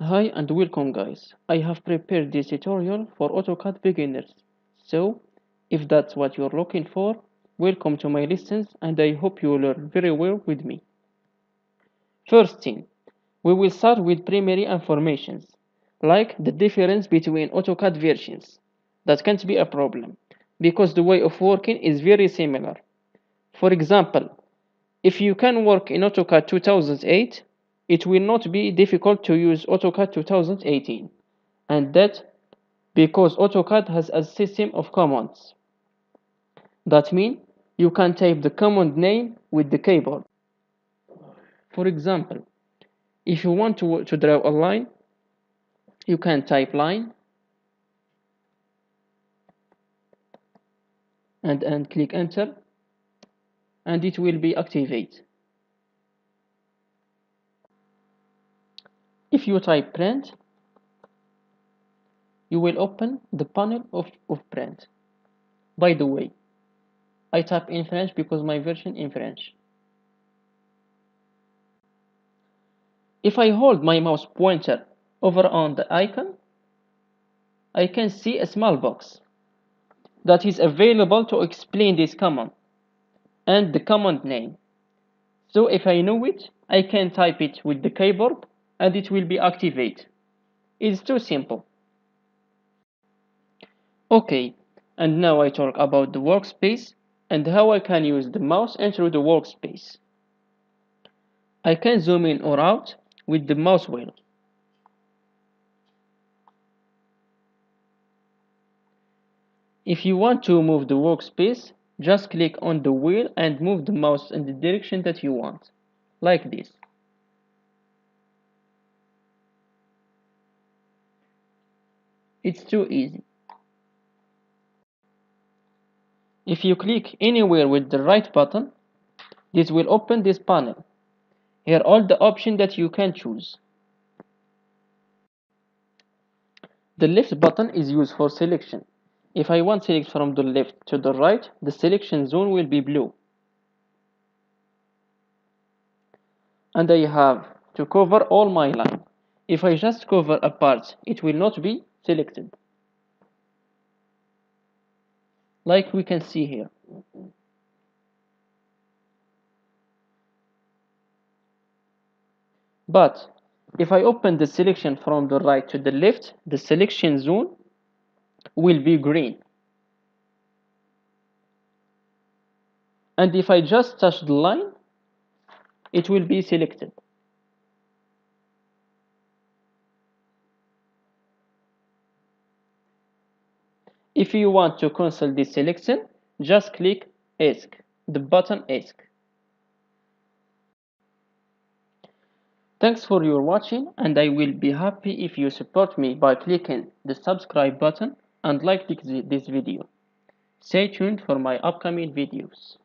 Hi and welcome guys. I have prepared this tutorial for AutoCAD beginners. So, if that's what you're looking for, welcome to my lessons and I hope you learn very well with me. First thing, we will start with primary informations, like the difference between AutoCAD versions. That can't be a problem, because the way of working is very similar. For example, if you can work in AutoCAD 2008, it will not be difficult to use AutoCAD 2018, and that because AutoCAD has a system of commands. That means you can type the command name with the keyboard. For example, if you want to draw a line, you can type line and click enter, and it will be activated. If you type print, you will open the panel of print. By the way, I type in French because my version in French. If I hold my mouse pointer over on the icon, I can see a small box that is available to explain this command and the command name. So if I know it, I can type it with the keyboard and it will be activated. It's too simple. Okay, and now I talk about the workspace and how I can use the mouse into the workspace. I can zoom in or out with the mouse wheel. If you want to move the workspace, just click on the wheel and move the mouse in the direction that you want, like this. It's too easy. If you click anywhere with the right button, this will open this panel. Here are all the options that you can choose. The left button is used for selection. If I want to select from the left to the right, the selection zone will be blue. And I have to cover all my line. If I just cover a part, it will not be selected. Like we can see here. But if I open the selection from the right to the left, the selection zone will be green. And if I just touch the line, it will be selected. If you want to cancel this selection, just click Ask, the button Ask. Thanks for your watching, and I will be happy if you support me by clicking the subscribe button and like this video. Stay tuned for my upcoming videos.